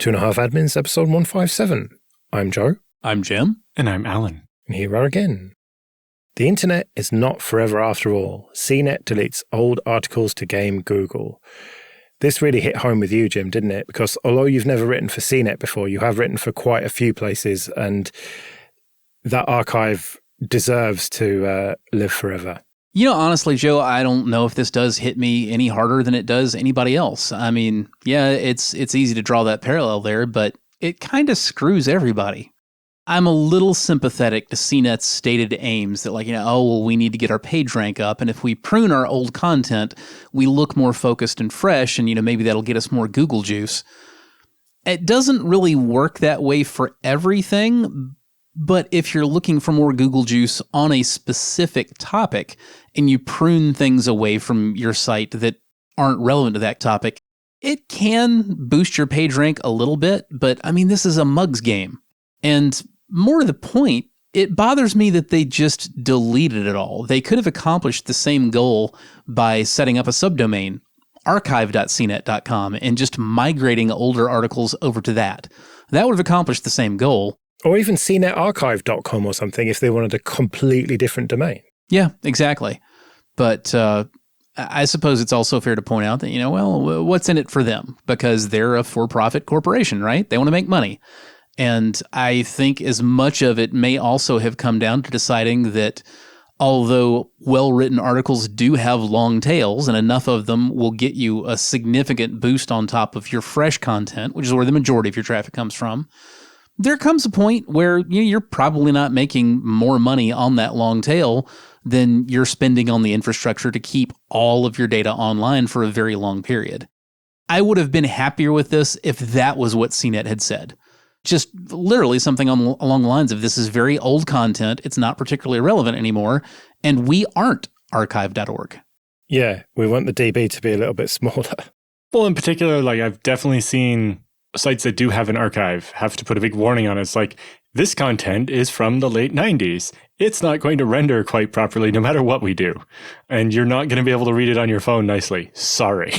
Two and a Half Admins, episode 157. I'm Joe. I'm Jim. And I'm Alan. And here we are again. The internet is not forever after all. CNET deletes old articles to game Google. This really hit home with you, Jim, didn't it? Because although you've never written for CNET before, you have written for quite a few places, and that archive deserves to live forever. You know, honestly, Joe, I don't know if this does hit me any harder than it does anybody else. I mean, yeah, it's easy to draw that parallel there, but it kind of screws everybody. I'm a little sympathetic to CNET's stated aims that we need to get our page rank up, and if we prune our old content, we look more focused and fresh, and maybe that'll get us more Google juice. It doesn't really work that way for everything, but if you're looking for more Google juice on a specific topic, and you prune things away from your site that aren't relevant to that topic, it can boost your page rank a little bit, but I mean, this is a mugs game. And more to the point, it bothers me that they just deleted it all. They could have accomplished the same goal by setting up a subdomain, archive.cnet.com, and just migrating older articles over to that. That would have accomplished the same goal. Or even cnetarchive.com or something if they wanted a completely different domain. Yeah, exactly. But I suppose it's also fair to point out that, what's in it for them? Because they're a for-profit corporation, right? They want to make money. And I think as much of it may also have come down to deciding that although well-written articles do have long tails and enough of them will get you a significant boost on top of your fresh content, which is where the majority of your traffic comes from, there comes a point where you're probably not making more money on that long tail than you're spending on the infrastructure to keep all of your data online for a very long period. I would have been happier with this if that was what CNET had said. Just literally something along the lines of, this is very old content, it's not particularly relevant anymore, and we aren't archive.org. Yeah, we want the DB to be a little bit smaller. Well, in particular, I've definitely seen sites that do have an archive have to put a big warning on it. It's like, this content is from the late 90s. It's not going to render quite properly no matter what we do. And you're not going to be able to read it on your phone nicely. Sorry.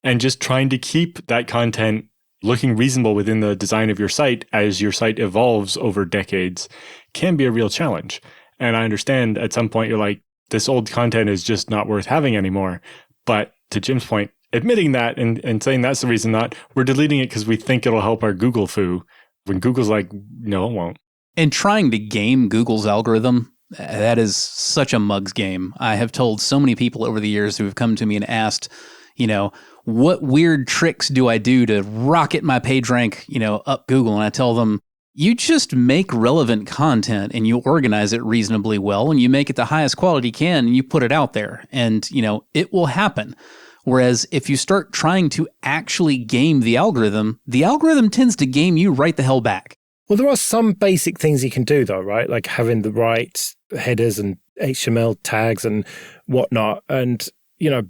And just trying to keep that content looking reasonable within the design of your site as your site evolves over decades can be a real challenge. And I understand at some point you're like, this old content is just not worth having anymore. But to Jim's point, admitting that and saying that's the reason not, we're deleting it because we think it'll help our Google foo, when Google's like, no, it won't. And trying to game Google's algorithm, that is such a mugs game. I have told so many people over the years who have come to me and asked, what weird tricks do I do to rocket my page rank, up Google? And I tell them, you just make relevant content and you organize it reasonably well and you make it the highest quality you can and you put it out there and, it will happen. Whereas if you start trying to actually game the algorithm tends to game you right the hell back. Well, there are some basic things you can do though, right? Like having the right headers and HTML tags and whatnot and,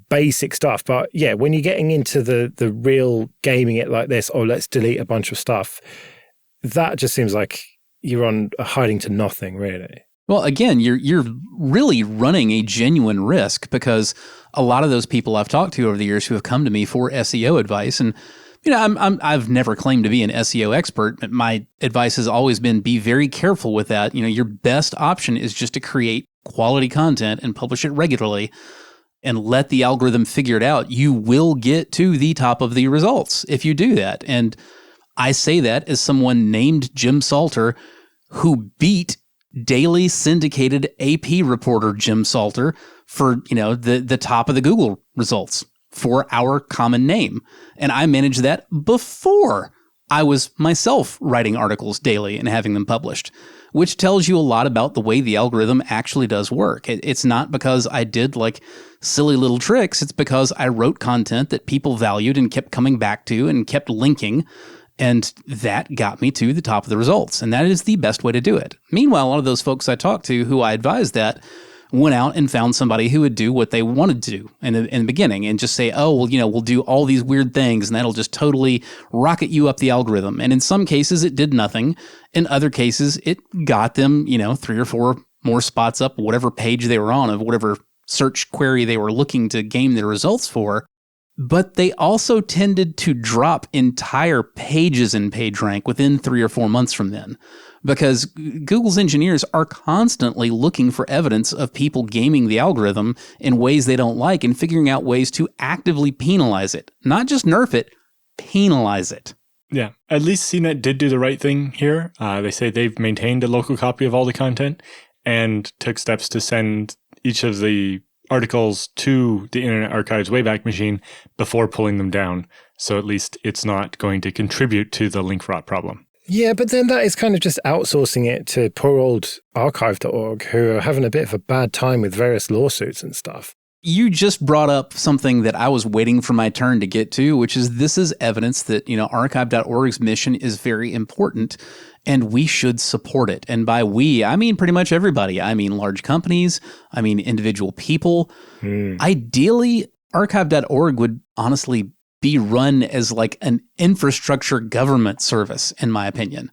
basic stuff. But yeah, when you're getting into the real gaming it like this, let's delete a bunch of stuff, that just seems like you're on hiding to nothing, really. Well, again, you're really running a genuine risk because a lot of those people I've talked to over the years who have come to me for SEO advice, and I've never claimed to be an SEO expert, but my advice has always been be very careful with that. Your best option is just to create quality content and publish it regularly and let the algorithm figure it out. You will get to the top of the results if you do that. And I say that as someone named Jim Salter who beat daily syndicated AP reporter Jim Salter for, the top of the Google results for our common name. And I managed that before I was myself writing articles daily and having them published, which tells you a lot about the way the algorithm actually does work. It's not because I did silly little tricks. It's because I wrote content that people valued and kept coming back to and kept linking. And that got me to the top of the results. And that is the best way to do it. Meanwhile, a lot of those folks I talked to who I advised that went out and found somebody who would do what they wanted to do in the beginning and just say, we'll do all these weird things and that'll just totally rocket you up the algorithm. And in some cases, it did nothing. In other cases, it got them, 3 or 4 more spots up, whatever page they were on of whatever search query they were looking to game their results for. But they also tended to drop entire pages in PageRank within 3 or 4 months from then, because Google's engineers are constantly looking for evidence of people gaming the algorithm in ways they don't like and figuring out ways to actively penalize it. Not just nerf it, penalize it. Yeah, at least CNET did do the right thing here. They say they've maintained a local copy of all the content and took steps to send each of the articles to the Internet Archive's Wayback Machine before pulling them down. So at least it's not going to contribute to the link rot problem. Yeah, but then that is kind of just outsourcing it to poor old archive.org, who are having a bit of a bad time with various lawsuits and stuff. You just brought up something that I was waiting for my turn to get to, which is this is evidence that, archive.org's mission is very important and we should support it. And by we, I mean pretty much everybody. I mean large companies. I mean individual people. Ideally, archive.org would honestly be run as like an infrastructure government service, in my opinion.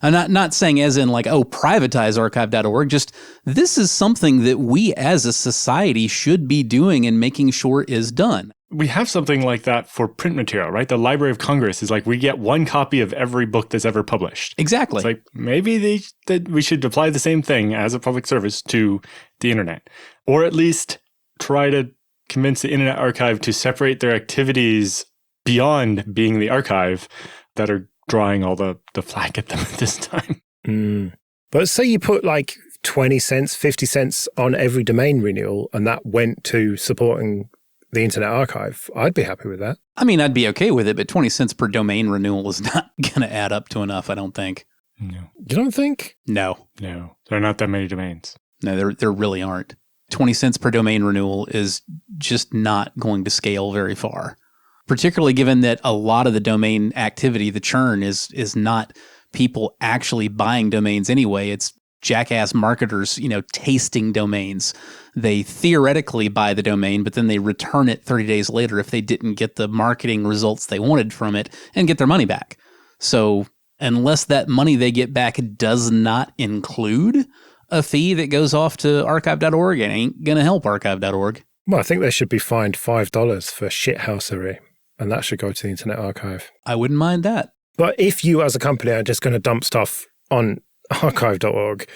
I'm not saying as in like, privatize archive.org. Just this is something that we as a society should be doing and making sure is done. We have something like that for print material, right? The Library of Congress is like, we get one copy of every book that's ever published. Exactly. It's like, maybe we should apply the same thing as a public service to the internet. Or at least try to convince the Internet Archive to separate their activities beyond being the archive that are drawing all the flack at them at this time. But say you put like 20 cents, 50 cents on every domain renewal and that went to supporting the Internet Archive, I'd be happy with that. I mean, I'd be okay with it, but 20 cents per domain renewal is not going to add up to enough, I don't think. No. You don't think? No. There are not that many domains. No, there really aren't. 20 cents per domain renewal is just not going to scale very far. Particularly given that a lot of the domain activity, the churn, is not people actually buying domains anyway. It's jackass marketers, tasting domains. They theoretically buy the domain, but then they return it 30 days later if they didn't get the marketing results they wanted from it and get their money back. So unless that money they get back does not include a fee that goes off to archive.org, it ain't going to help archive.org. Well, I think they should be fined $5 for shithousery. And that should go to the Internet Archive. I wouldn't mind that. But if you as a company are just going to dump stuff on archive.org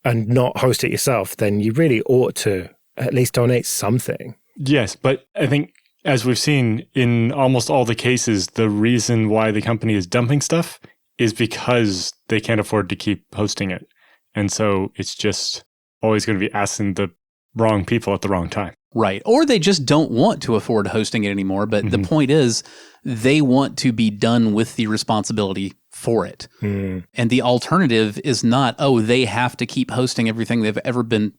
and not host it yourself, then you really ought to at least donate something. Yes, but I think as we've seen in almost all the cases, the reason why the company is dumping stuff is because they can't afford to keep hosting it. And so it's just always going to be asking the wrong people at the wrong time. Right. Or they just don't want to afford hosting it anymore. But the point is, they want to be done with the responsibility for it. And the alternative is not, they have to keep hosting everything they've ever been,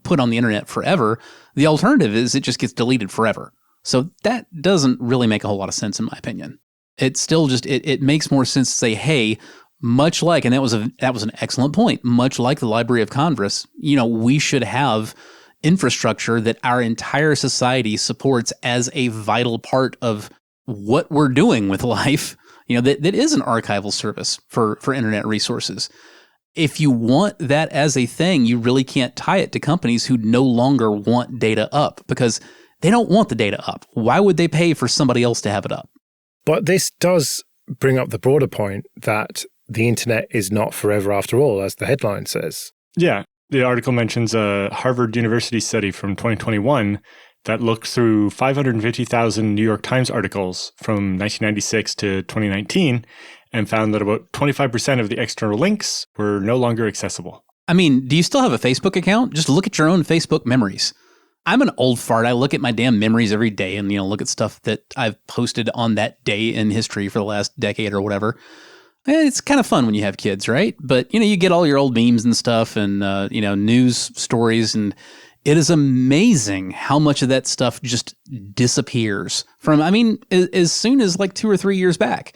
put on the internet forever. The alternative is it just gets deleted forever. So that doesn't really make a whole lot of sense, in my opinion. It's still just, it makes more sense to say, hey, much like, and that was an excellent point, much like the Library of Congress, we should have infrastructure that our entire society supports as a vital part of what we're doing with life, that is an archival service for internet resources. If you want that as a thing, you really can't tie it to companies who no longer want data up because they don't want the data up. Why would they pay for somebody else to have it up? But this does bring up the broader point that the internet is not forever after all, as the headline says. Yeah. The article mentions a Harvard University study from 2021 that looked through 550,000 New York Times articles from 1996 to 2019 and found that about 25% of the external links were no longer accessible. I mean, do you still have a Facebook account? Just look at your own Facebook memories. I'm an old fart. I look at my damn memories every day and, look at stuff that I've posted on that day in history for the last decade or whatever. It's kind of fun when you have kids, right? But, you get all your old memes and stuff and, news stories. And it is amazing how much of that stuff just disappears from, as soon as like 2 or 3 years back.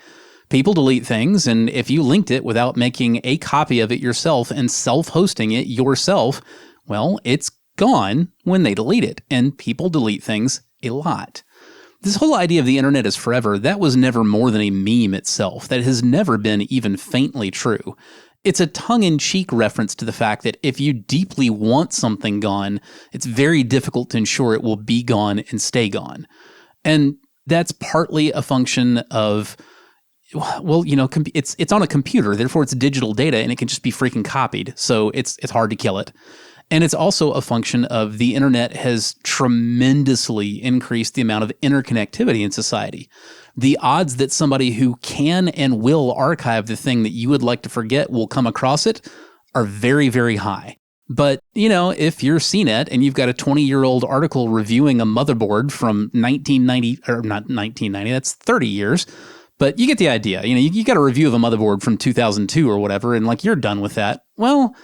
People delete things. And if you linked it without making a copy of it yourself and self-hosting it yourself, well, it's gone when they delete it. And people delete things a lot. This whole idea of the internet is forever, that was never more than a meme itself. That has never been even faintly true. It's a tongue-in-cheek reference to the fact that if you deeply want something gone, it's very difficult to ensure it will be gone and stay gone. And That's partly a function of, well, it's on a computer, therefore it's digital data and it can just be freaking copied. So it's hard to kill it. And it's also a function of the internet has tremendously increased the amount of interconnectivity in society. The odds that somebody who can and will archive the thing that you would like to forget will come across it are very, very high. But, if you're CNET and you've got a 20-year-old article reviewing a motherboard from 1990, or not 1990, that's 30 years, but you get the idea. You got a review of a motherboard from 2002 or whatever, and you're done with that. Well,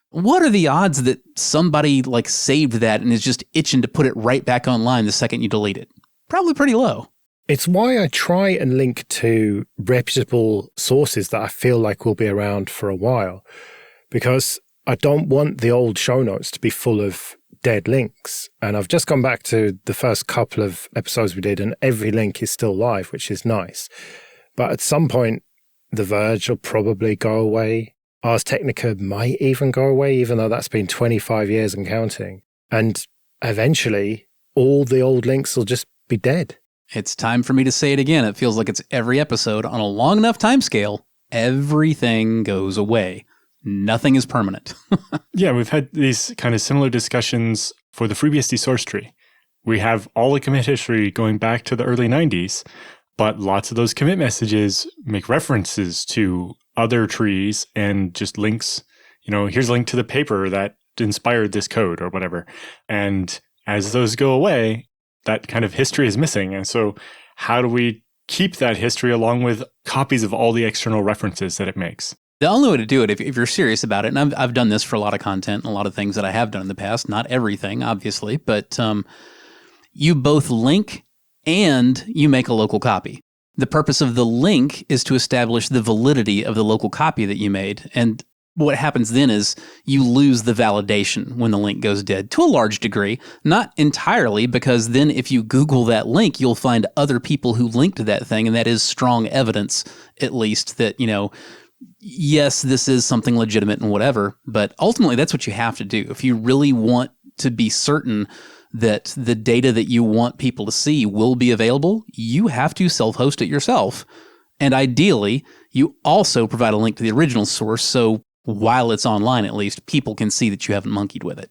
what are the odds that somebody saved that and is just itching to put it right back online the second you delete it? Probably pretty low. It's why I try and link to reputable sources that I feel like will be around for a while, because I don't want the old show notes to be full of dead links. And I've just gone back to the first couple of episodes we did, and every link is still live, which is nice. But at some point, The Verge will probably go away. Ars Technica might even go away, even though that's been 25 years and counting. And eventually, all the old links will just be dead. It's time for me to say it again. It feels like it's every episode on a long enough time scale. Everything goes away. Nothing is permanent. Yeah, we've had these kind of similar discussions for the FreeBSD source tree. We have all the commit history going back to the early 90s, but lots of those commit messages make references to other trees and just links. Here's a link to the paper that inspired this code or whatever. And as those go away, that kind of history is missing. And so how do we keep that history along with copies of all the external references that it makes? The only way to do it, if you're serious about it, and I've done this for a lot of content and a lot of things that I have done in the past, not everything, obviously, but you both link and you make a local copy. The purpose of the link is to establish the validity of the local copy that you made. And what happens then is you lose the validation when the link goes dead, to a large degree. Not entirely, because then if you Google that link, you'll find other people who linked to that thing, and that is strong evidence, at least, that, yes, this is something legitimate and whatever, but ultimately that's what you have to do. If you really want to be certain that the data that you want people to see will be available, you have to self-host it yourself. And ideally, you also provide a link to the original source, so while it's online at least, people can see that you haven't monkeyed with it.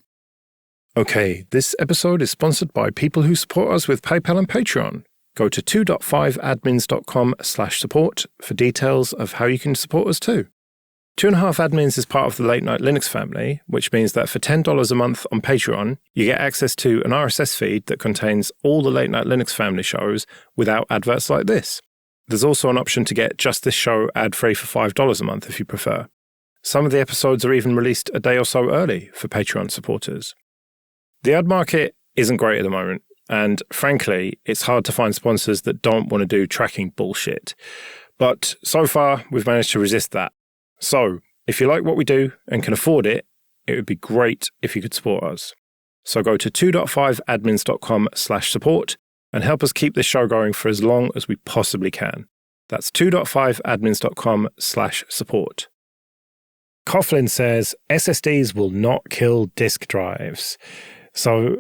Okay, this episode is sponsored by people who support us with PayPal and Patreon. Go to 2.5admins.com/support for details of how you can support us too. 2.5 Admins is part of the Late Night Linux family, which means that for $10 a month on Patreon, you get access to an RSS feed that contains all the Late Night Linux family shows without adverts like this. There's also an option to get just this show ad-free for $5 a month if you prefer. Some of the episodes are even released a day or so early for Patreon supporters. The ad market isn't great at the moment. And frankly, it's hard to find sponsors that don't want to do tracking bullshit. But so far, we've managed to resist that. So, if you like what we do and can afford it, it would be great if you could support us. So go to 2.5admins.com/support and help us keep this show going for as long as we possibly can. That's 2.5admins.com/support. Coughlin says SSDs will not kill disk drives. So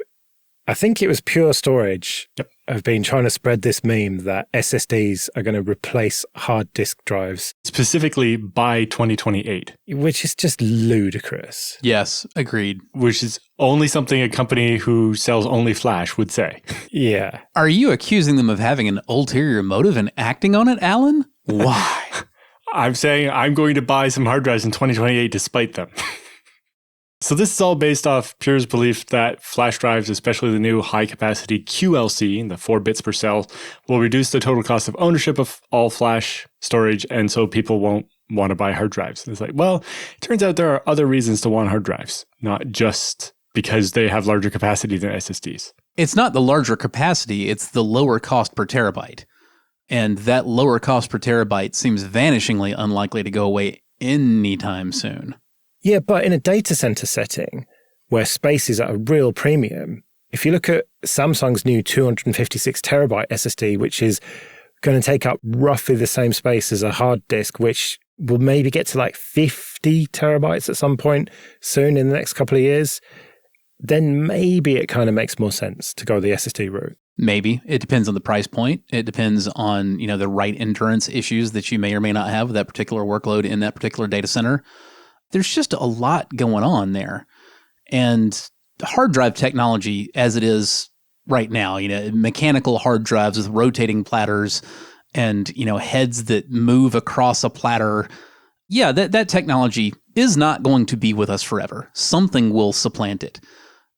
I think it was Pure Storage have been trying to spread this meme that SSDs are going to replace hard disk drives. Specifically by 2028. Which is just ludicrous. Yes, agreed. Which is only something a company who sells only flash would say. Yeah. Are you accusing them of having an ulterior motive and acting on it, Alan? Why? I'm saying I'm going to buy some hard drives in 2028 despite them. So this is all based off Pure's belief that flash drives, especially the new high-capacity QLC, the 4 bits per cell, will reduce the total cost of ownership of all flash storage, and so people won't want to buy hard drives. It's like, well, it turns out there are other reasons to want hard drives, not just because they have larger capacity than SSDs. It's not the larger capacity, it's the lower cost per terabyte. And that lower cost per terabyte seems vanishingly unlikely to go away anytime soon. Yeah, but in a data center setting where space is at a real premium, if you look at Samsung's new 256 terabyte SSD, which is going to take up roughly the same space as a hard disk, which will maybe get to 50 terabytes at some point soon in the next couple of years, then maybe it kind of makes more sense to go the SSD route. Maybe. It depends on the price point. It depends on, the write endurance issues that you may or may not have with that particular workload in that particular data center. There's just a lot going on there. And hard drive technology as it is right now, mechanical hard drives with rotating platters and, heads that move across a platter. Yeah, that technology is not going to be with us forever. Something will supplant it.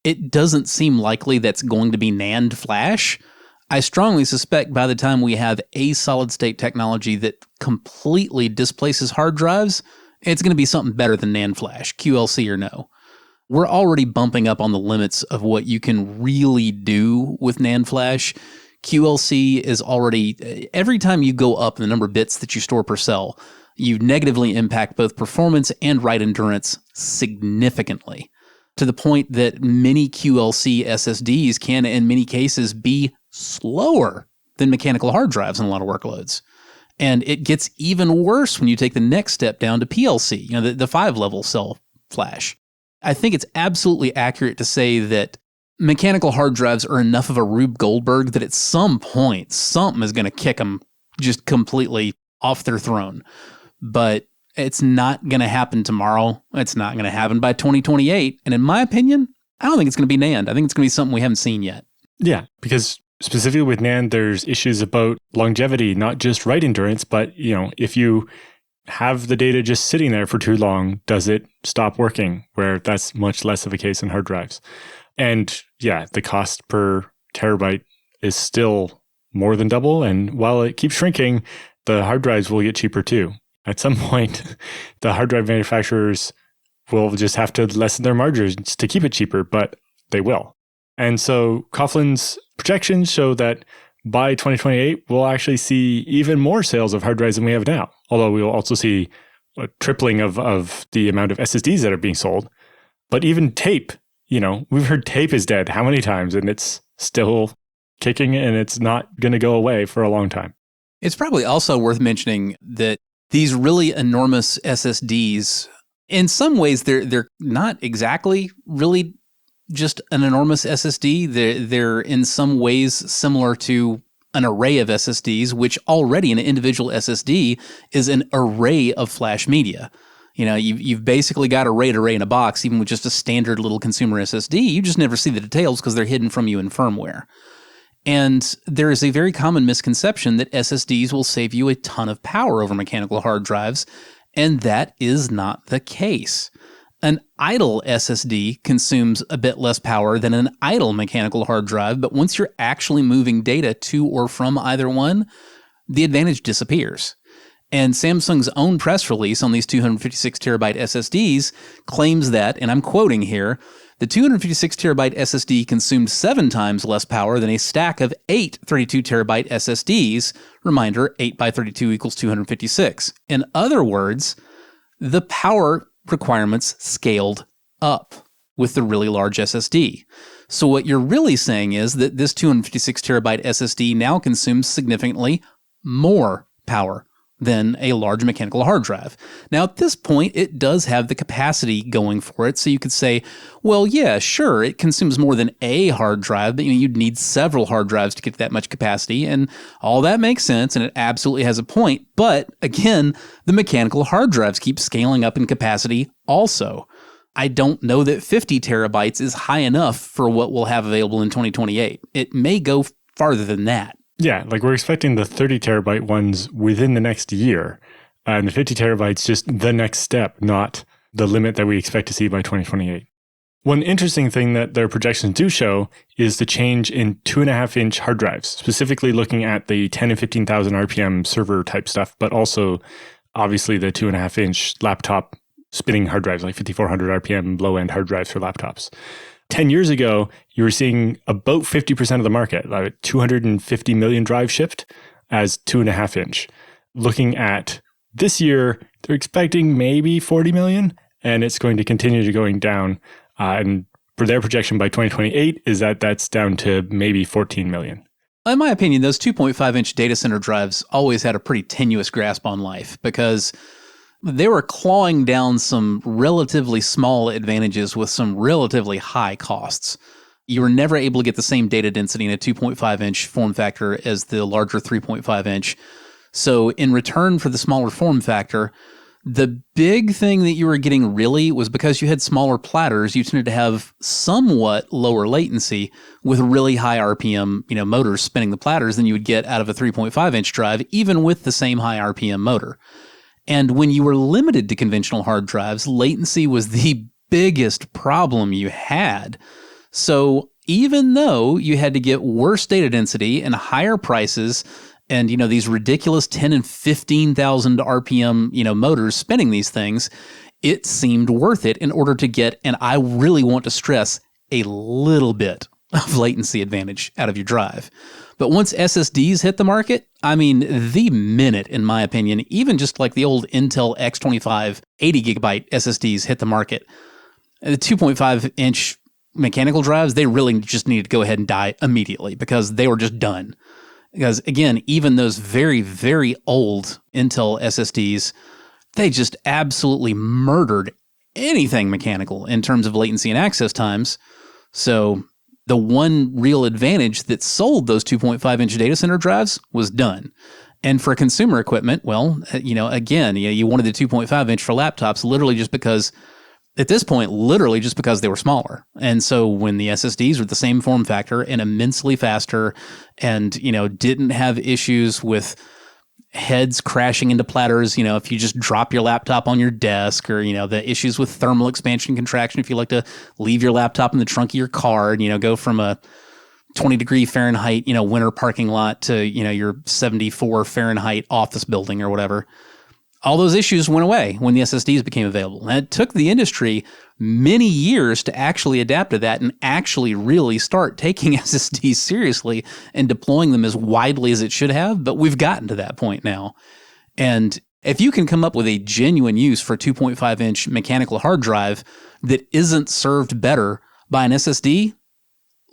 It doesn't seem likely that's going to be NAND flash. I strongly suspect by the time we have a solid-state technology that completely displaces hard drives, it's going to be something better than NAND flash, QLC or no. We're already bumping up on the limits of what you can really do with NAND flash. QLC is already, every time you go up in the number of bits that you store per cell, you negatively impact both performance and write endurance significantly, to the point that many QLC SSDs can, in many cases, be slower than mechanical hard drives in a lot of workloads. And it gets even worse when you take the next step down to PLC, the 5-level cell flash. I think it's absolutely accurate to say that mechanical hard drives are enough of a Rube Goldberg that at some point, something is going to kick them just completely off their throne. But it's not going to happen tomorrow. It's not going to happen by 2028. And in my opinion, I don't think it's going to be NAND. I think it's going to be something we haven't seen yet. Yeah, because specifically with NAND, there's issues about longevity, not just write endurance, but if you have the data just sitting there for too long, does it stop working? Where that's much less of a case in hard drives. And yeah, the cost per terabyte is still more than double. And while it keeps shrinking, the hard drives will get cheaper too. At some point, the hard drive manufacturers will just have to lessen their margins to keep it cheaper, but they will. And so Coughlin's projections show that by 2028, we'll actually see even more sales of hard drives than we have now. Although we will also see a tripling of the amount of SSDs that are being sold. But even tape, we've heard tape is dead how many times, and it's still kicking and it's not going to go away for a long time. It's probably also worth mentioning that these really enormous SSDs, in some ways, they're not exactly really just an enormous SSD. They're in some ways similar to an array of SSDs, which already an individual SSD is an array of flash media. You've basically got a RAID array in a box, even with just a standard little consumer SSD. You just never see the details because they're hidden from you in firmware. And there is a very common misconception that SSDs will save you a ton of power over mechanical hard drives, and that is not the case. An idle SSD consumes a bit less power than an idle mechanical hard drive, but once you're actually moving data to or from either one, the advantage disappears. And Samsung's own press release on these 256 terabyte SSDs claims that, and I'm quoting here, the 256 terabyte SSD consumed 7 times less power than a stack of 8 32 terabyte SSDs. Reminder, 8 by 32 equals 256. In other words, the power requirements scaled up with the really large SSD. So what you're really saying is that this 256 terabyte SSD now consumes significantly more power than a large mechanical hard drive. Now, at this point, it does have the capacity going for it. So you could say, well, yeah, sure, it consumes more than a hard drive, but you'd need several hard drives to get that much capacity. And all that makes sense, and it absolutely has a point. But again, the mechanical hard drives keep scaling up in capacity also. I don't know that 50 terabytes is high enough for what we'll have available in 2028. It may go farther than that. Yeah, like we're expecting the 30 terabyte ones within the next year. And the 50 terabytes just the next step, not the limit that we expect to see by 2028. One interesting thing that their projections do show is the change in 2.5-inch hard drives, specifically looking at the 10 and 15,000 RPM server type stuff, but also obviously the 2.5-inch laptop spinning hard drives, like 5,400 RPM low-end hard drives for laptops. 10 years ago, you were seeing about 50% of the market, like 250 million drives shipped as 2.5-inch. Looking at this year, they're expecting maybe 40 million, and it's going to continue to going down. And for their projection by 2028 is that that's down to maybe 14 million. In my opinion, those 2.5-inch data center drives always had a pretty tenuous grasp on life because they were clawing down some relatively small advantages with some relatively high costs. You were never able to get the same data density in a 2.5-inch form factor as the larger 3.5-inch. So in return for the smaller form factor, the big thing that you were getting really was because you had smaller platters, you tended to have somewhat lower latency with really high RPM, motors spinning the platters than you would get out of a 3.5-inch drive, even with the same high RPM motor. And when you were limited to conventional hard drives, latency was the biggest problem you had. So even though you had to get worse data density and higher prices and, these ridiculous 10 and 15,000 RPM, motors spinning these things, it seemed worth it in order to get, and I really want to stress, a little bit of latency advantage out of your drive. But once SSDs hit the market, the minute, in my opinion, even just like the old Intel X25 80 gigabyte SSDs hit the market, the 2.5-inch mechanical drives, they really just needed to go ahead and die immediately because they were just done. Because again, even those very, very old Intel SSDs, they just absolutely murdered anything mechanical in terms of latency and access times. So the one real advantage that sold those 2.5-inch data center drives was done. And for consumer equipment, well, again, you wanted the 2.5-inch for laptops literally just because, at this point, literally just because they were smaller. And so when the SSDs were the same form factor and immensely faster and, didn't have issues with heads crashing into platters, if you just drop your laptop on your desk or, the issues with thermal expansion contraction, if you like to leave your laptop in the trunk of your car and, go from a 20-degree Fahrenheit, winter parking lot to, your 74 Fahrenheit office building or whatever. All those issues went away when the SSDs became available. And it took the industry many years to actually adapt to that and actually really start taking SSDs seriously and deploying them as widely as it should have. But we've gotten to that point now. And if you can come up with a genuine use for a 2.5-inch mechanical hard drive that isn't served better by an SSD,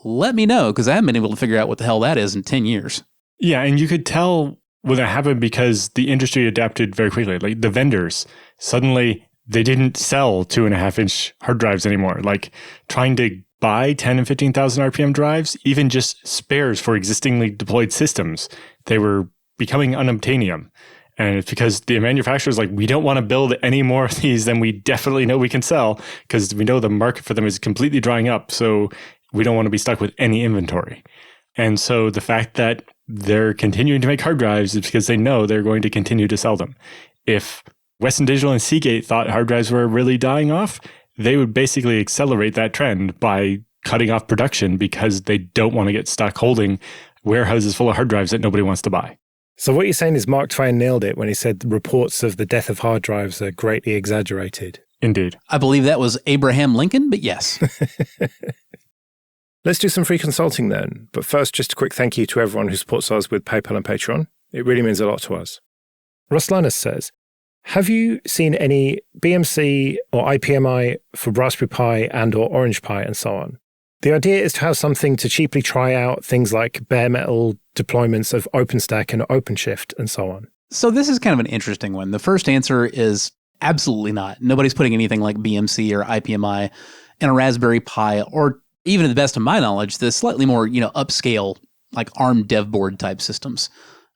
let me know, because I haven't been able to figure out what the hell that is in 10 years. Yeah, and you could tell when that happened because the industry adapted very quickly. Like the vendors, suddenly they didn't sell 2.5-inch hard drives anymore. Like trying to buy 10 and 15,000 RPM drives, even just spares for existingly deployed systems, they were becoming unobtainium. And it's because the manufacturers like, we don't want to build any more of these than we definitely know we can sell because we know the market for them is completely drying up. So we don't want to be stuck with any inventory. And so the fact that they're continuing to make hard drives is because they know they're going to continue to sell them. If Western Digital and Seagate thought hard drives were really dying off, they would basically accelerate that trend by cutting off production because they don't want to get stuck holding warehouses full of hard drives that nobody wants to buy. So what you're saying is Mark Twain nailed it when he said reports of the death of hard drives are greatly exaggerated. Indeed. I believe that was Abraham Lincoln, but yes. Let's do some free consulting then. But first, just a quick thank you to everyone who supports us with PayPal and Patreon. It really means a lot to us. Russ Linus says, have you seen any BMC or IPMI for Raspberry Pi and or Orange Pi and so on? The idea is to have something to cheaply try out things like bare metal deployments of OpenStack and OpenShift and so on. So this is kind of an interesting one. The first answer is absolutely not. Nobody's putting anything like BMC or IPMI in a Raspberry Pi or even to the best of my knowledge, the slightly more, upscale, like ARM dev board type systems.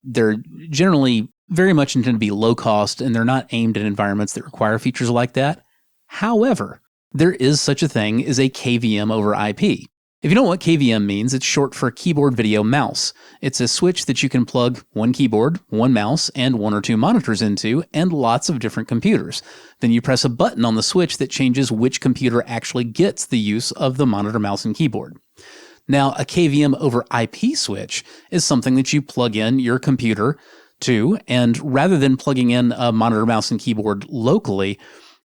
They're generally very much intended to be low cost, and they're not aimed at environments that require features like that. However, there is such a thing as a KVM over IP. If you don't know what KVM means, it's short for keyboard video mouse. It's a switch that you can plug one keyboard, one mouse, and one or two monitors into, and lots of different computers. Then you press a button on the switch that changes which computer actually gets the use of the monitor, mouse, and keyboard. Now, a KVM over IP switch is something that you plug in your computer to, and rather than plugging in a monitor, mouse, and keyboard locally,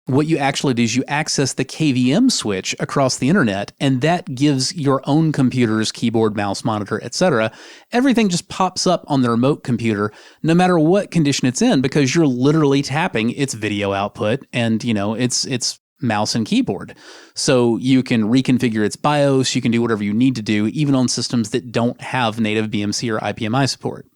what you actually do is you access the KVM switch across the internet, and that gives your own computer's keyboard, mouse, monitor, etc. Everything just pops up on the remote computer, no matter what condition it's in, because you're literally tapping its video output and, its mouse and keyboard. So you can reconfigure its BIOS, you can do whatever you need to do, even on systems that don't have native BMC or IPMI support.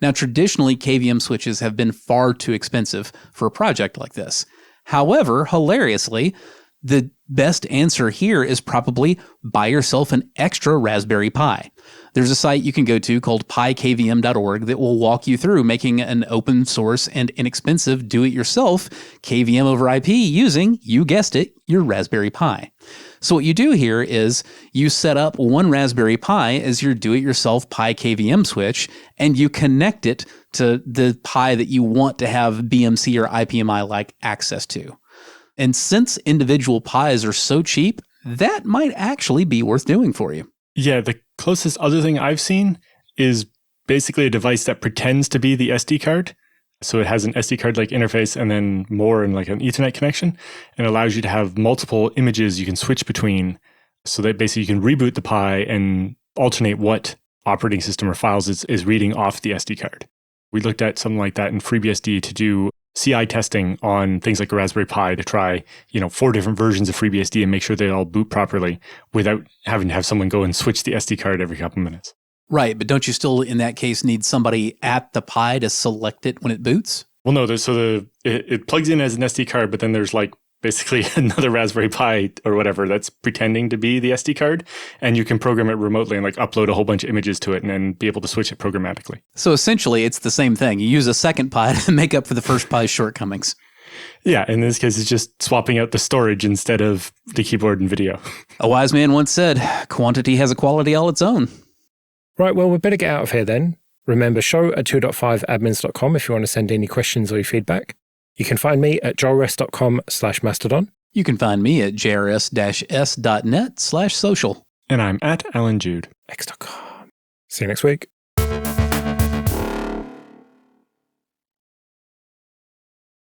Now, traditionally, KVM switches have been far too expensive for a project like this. However, hilariously, The best answer here is probably buy yourself an extra Raspberry Pi. There's a site you can go to called pikvm.org that will walk you through making an open source and inexpensive do-it-yourself KVM over IP using, you guessed it, your Raspberry Pi. So what you do here is you set up one Raspberry Pi as your do-it-yourself Pi KVM switch, and you connect it to the Pi that you want to have BMC or IPMI-like access to. And since individual Pis are so cheap, that might actually be worth doing for you. Yeah, the closest other thing I've seen is basically a device that pretends to be the SD card. So it has an SD card-like interface and then more in like an Ethernet connection, and allows you to have multiple images you can switch between, so that basically you can reboot the Pi and alternate what operating system or files is reading off the SD card. We looked at something like that in FreeBSD to do CI testing on things like a Raspberry Pi to try, 4 different versions of FreeBSD and make sure they all boot properly without having to have someone go and switch the SD card every couple minutes. Right, but don't you still, in that case, need somebody at the Pi to select it when it boots? Well, no, it plugs in as an SD card, but then there's like basically another Raspberry Pi or whatever that's pretending to be the SD card, and you can program it remotely and like upload a whole bunch of images to it and then be able to switch it programmatically. So essentially, it's the same thing. You use a second Pi to make up for the first Pi's shortcomings. Yeah, in this case, it's just swapping out the storage instead of the keyboard and video. A wise man once said, quantity has a quality all its own. Right, well, we better get out of here then. Remember, show@2.5admins.com if you want to send any questions or your feedback. You can find me at joelrest.com/mastodon. You can find me at jrs-s.net/social. And I'm at Alan Jude. X.com. See you next week.